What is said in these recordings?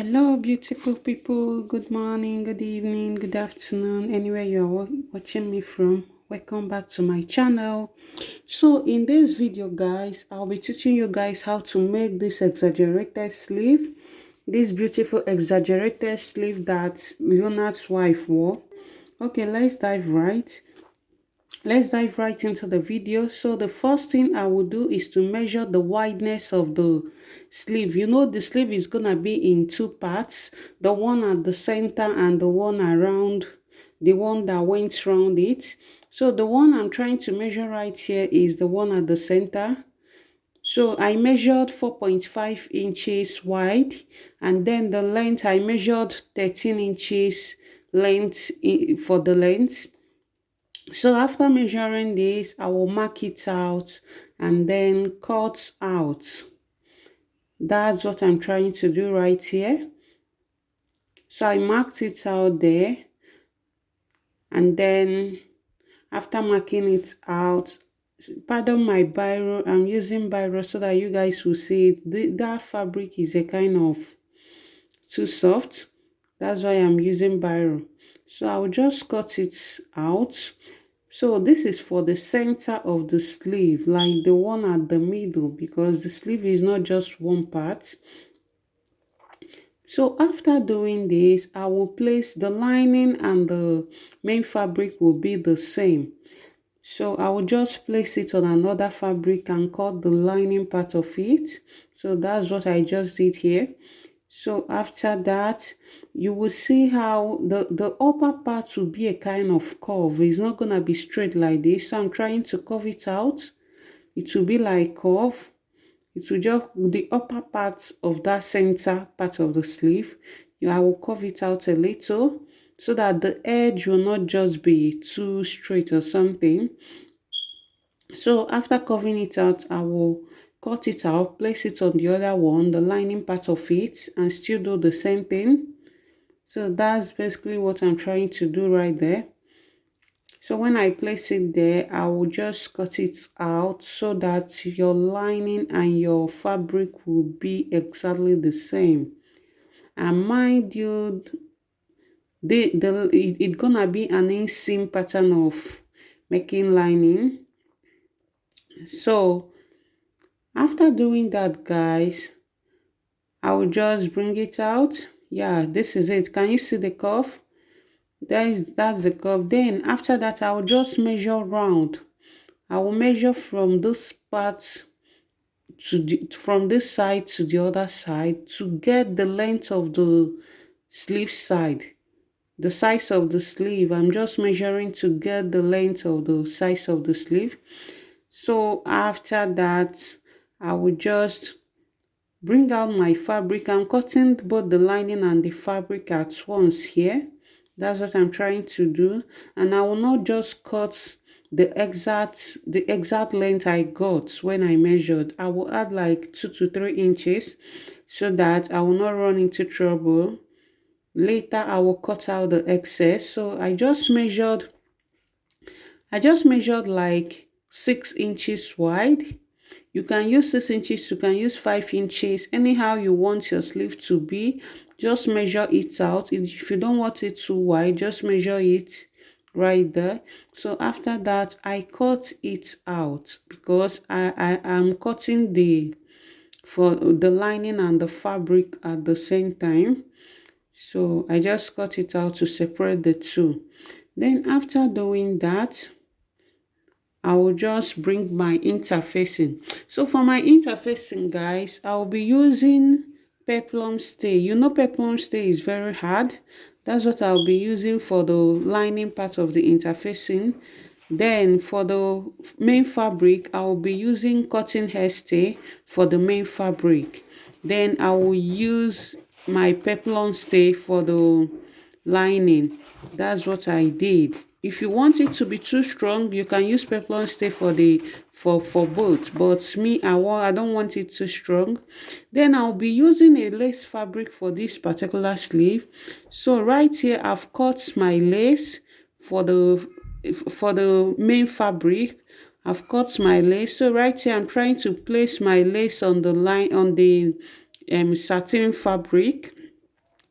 Hello, beautiful people. Good morning, good evening, good afternoon, anywhere you're watching me from. Welcome back to my channel. So, in this video, guys, I'll be teaching you guys how to make this exaggerated sleeve. This beautiful exaggerated sleeve that Leonard's wife wore. Okay, let's dive right into the video. So the first thing I will do is to measure the wideness of the sleeve. You know, the sleeve is gonna be in two parts, the one at the center and the one around, the one that went around it. So the one I'm trying to measure right here is the one at the center. So I measured 4.5 inches wide, and then the length I measured 13 inches length for the length. So after measuring this, I will mark it out and then cut out. That's what I'm trying to do right here. So I marked it out there, and then after marking it out, pardon my biro, I'm using biro so that you guys will see it. That fabric is a kind of too soft. That's why I'm using biro. So I'll just cut it out. So this is for the center of the sleeve, like the one at the middle, because the sleeve is not just one part. So after doing this, I will place the lining and the main fabric will be the same. So I will just place it on another fabric and cut the lining part of it. So that's what I just did here. So after that, you will see how the upper part will be a kind of curve. It's not going to be straight like this. So I'm trying to curve it out. It will be like curve. It will just, the upper part of that center part of the sleeve, I will curve it out a little so that the edge will not just be too straight or something. So after curving it out, I will cut it out, place it on the other one, the lining part of it, and still do the same thing. So that's basically what I'm trying to do right there. So when I place it there, I will just cut it out so that your lining and your fabric will be exactly the same. And mind you, it's gonna be an inseam pattern of making lining. So after doing that, guys, I will just bring it out. Yeah, this is it. Can you see the curve? That's the curve. Then after that, I will just measure round. I will measure from this part from this side to the other side to get the length of the sleeve side. The size of the sleeve, I'm just measuring to get the length of the size of the sleeve. So after that, I will just bring out my fabric. I'm cutting both the lining and the fabric at once here. That's what I'm trying to do. And I will not just cut the exact length I got when I measured. I will add like 2 to 3 inches so that I will not run into trouble. Later I will cut out the excess. So I just measured like 6 inches wide. You can use 6 inches, you can use 5 inches, anyhow you want your sleeve to be. Just measure it out. If you don't want it too wide, just measure it right there. So after that, I cut it out because I am cutting for the lining and the fabric at the same time. So I just cut it out to separate the two. Then after doing that, I will just bring my interfacing. So for my interfacing, guys, I'll be using peplum stay. You know peplum stay is very hard. That's what I'll be using for the lining part of the interfacing. Then for the main fabric, I will be using cotton hair stay for the main fabric. Then I will use my peplum stay for the lining. That's what I did. If you want it to be too strong, you can use peplum stay for both, but me, I don't want it too strong. Then I'll be using a lace fabric for this particular sleeve. So right here I've cut my lace for the main fabric. I've cut my lace. So right here I'm trying to place my lace on the line on the satin fabric.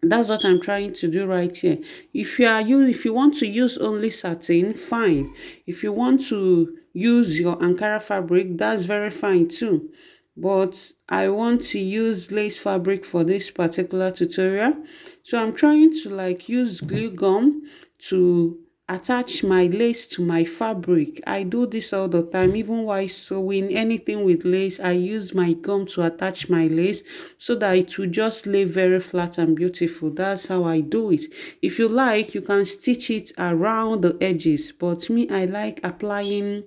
That's what I'm trying to do right here. If you want to use only satin, fine. If you want to use your Ankara fabric, that's very fine too. But I want to use lace fabric for this particular tutorial. So I'm trying to like use glue gum to attach my lace to my fabric. I do this all the time, even while sewing anything with lace. I use my gum to attach my lace so that it will just lay very flat and beautiful. That's how I do it. If you like, you can stitch it around the edges, but me, I like applying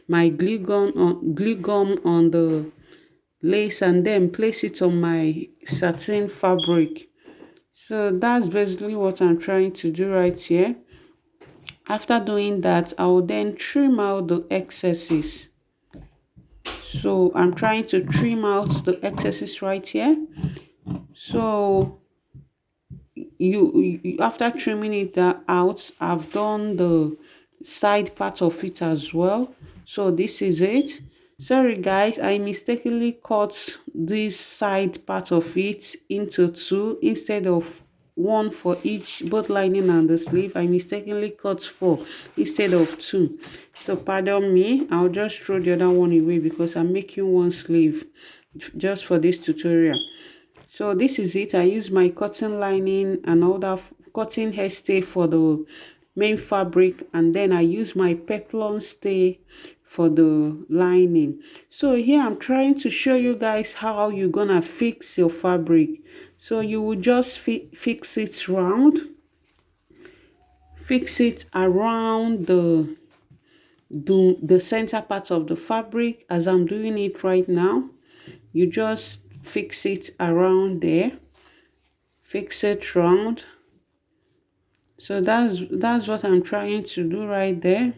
my glue gum on the lace and then place it on my satin fabric. So that's basically what I'm trying to do right here. After doing that, I will then trim out the excesses. So I'm trying to trim out the excesses right here. So after trimming it out, I've done the side part of it as well. So this is it. Sorry guys, I mistakenly cut this side part of it into two instead of one for each, both lining and the sleeve. I mistakenly cut four instead of two, so pardon me. I'll just throw the other one away because I'm making one sleeve just for this tutorial. So this is it. I use my cotton lining and all that cotton hairstay for the main fabric, and then I use my peplum stay for the lining. So here I'm trying to show you guys how you're gonna fix your fabric. So you will just fix it round, fix it around the center part of the fabric as I'm doing it right now. You just fix it around there, fix it round. So that's what I'm trying to do right there.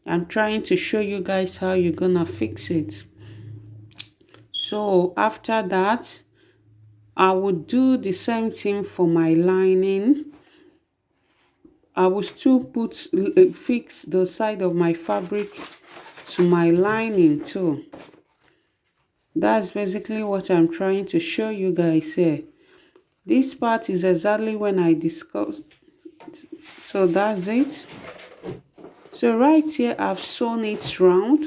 I'm trying to show you guys how you're gonna fix it. So after that, I would do the same thing for my lining. I will still fix the side of my fabric to my lining too. That's basically what I'm trying to show you guys here. This part is exactly when I discussed. So that's it. So right here I've sewn it round.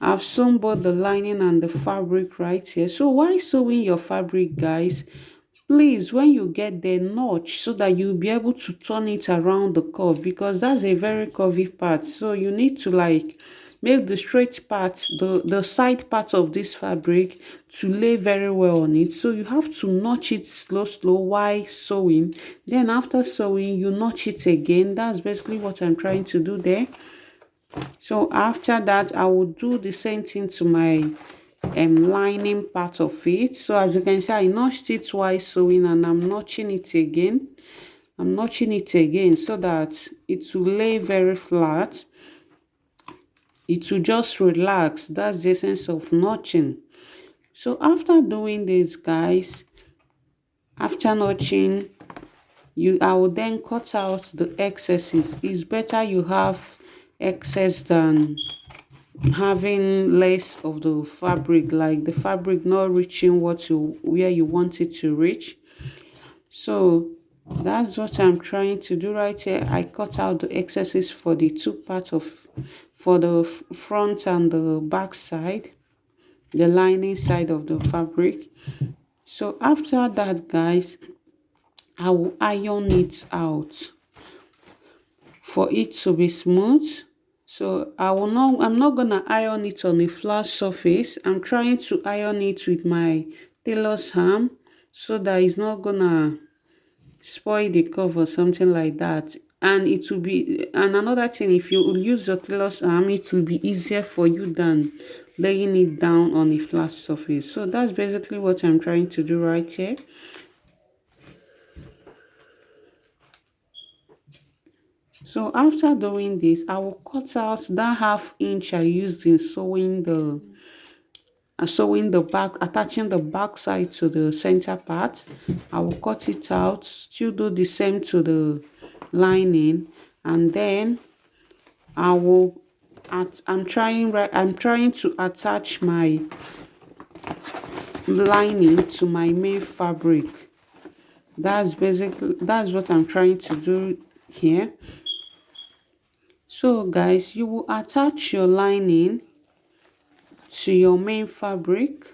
I've sewn both the lining and the fabric right here. So while sewing your fabric, guys, please, when you get the notch so that you'll be able to turn it around the curve, because that's a very curvy part. So you need to like make the straight part, the side part of this fabric to lay very well on it. So you have to notch it slow while sewing. Then after sewing, you notch it again. That's basically what I'm trying to do there. So after that, I will do the same thing to my lining part of it. So as you can see, I notched it while sewing and I'm notching it again. I'm notching it again so that it will lay very flat. It will just relax. That's the essence of notching. So after doing this, guys, after notching, I will then cut out the excesses. It's better you have excess than having less of the fabric, like the fabric not reaching where you want it to reach. So that's what I'm trying to do right here. I cut out the excesses for the two parts of, for the front and the back side, the lining side of the fabric. So after that, guys, I will iron it out for it to be smooth. So I'm not gonna iron it on a flat surface. I'm trying to iron it with my tailor's hammer so that it's not gonna spoil the curve or something like that. And it will be, and another thing, if you use your tailor's hammer, it will be easier for you than laying it down on a flat surface. So that's basically what I'm trying to do right here. So after doing this, I will cut out that ½ inch I used in sewing the back, attaching the back side to the center part. I will cut it out, still do the same to the lining, and then I'm trying to attach my lining to my main fabric. That's what I'm trying to do here. So guys, you will attach your lining to your main fabric.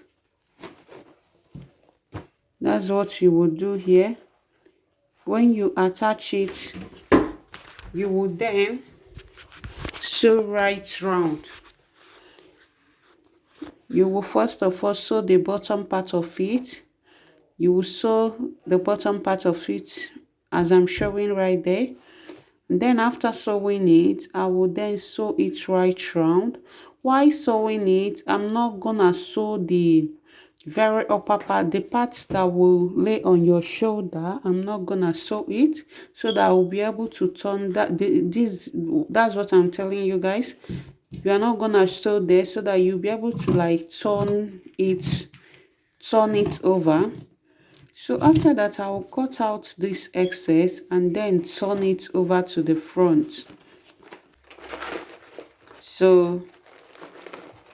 That's what you will do here. When you attach it, you will then sew right round. You will first of all sew the bottom part of it. You will sew the bottom part of it as I'm showing right there. And then after sewing it, I will then sew it right round. While sewing it, I'm not gonna sew the very upper part, the parts that will lay on your shoulder. I'm not gonna sew it, so that I will be able to turn that. That's what I'm telling you guys. You are not gonna sew there, so that you'll be able to like turn it over. So after that, I will cut out this excess and then turn it over to the front. So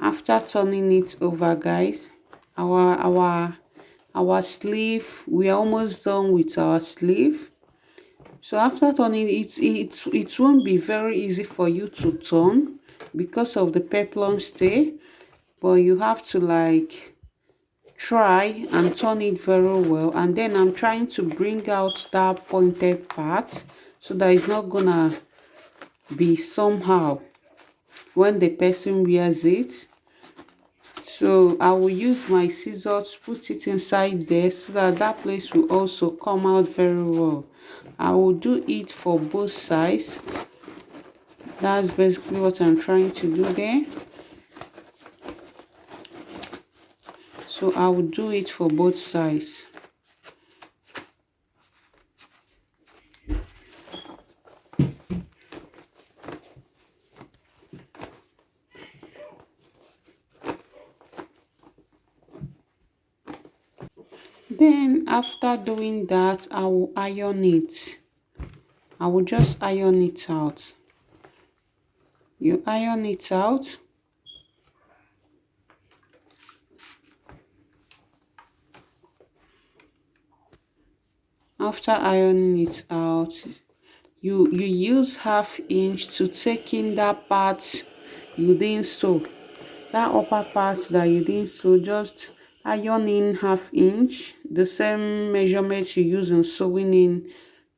after turning it over, guys, our sleeve, we are almost done with our sleeve. So after turning it won't be very easy for you to turn because of the peplum stay, but you have to like try and turn it very well. And then I'm trying to bring out that pointed part so that it's not gonna be somehow when the person wears it. So I will use my scissors, put it inside there so that that place will also come out very well. I will do it for both sides. That's basically what I'm trying to do there. So I will do it for both sides. Then after doing that, I will iron it. I will just iron it out. You iron it out. After ironing it out, you use 1/2 inch to take in that part you didn't sew. That upper part that you didn't sew, just iron in 1/2 inch, the same measurement you use in sewing in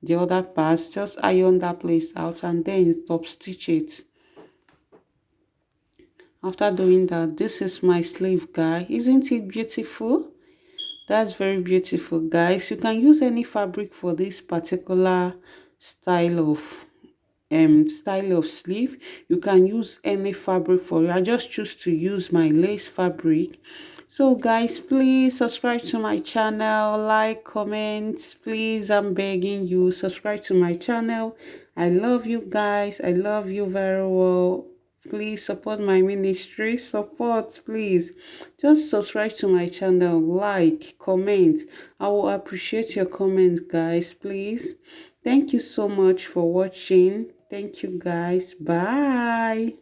the other parts. Just iron that place out and then top stitch it. After doing that, this is my sleeve, guy. Isn't it beautiful? That's very beautiful, guys. You can use any fabric for this particular style of sleeve. You can use any fabric for it. I just choose to use my lace fabric. So guys, please subscribe to my channel, like, comment. Please, I'm begging you, subscribe to my channel. I love you guys. I love you very well. Please support my ministry. Support, please. Just subscribe to my channel, like, comment. I will appreciate your comments, guys. Please. Thank you so much for watching. Thank you, guys. Bye.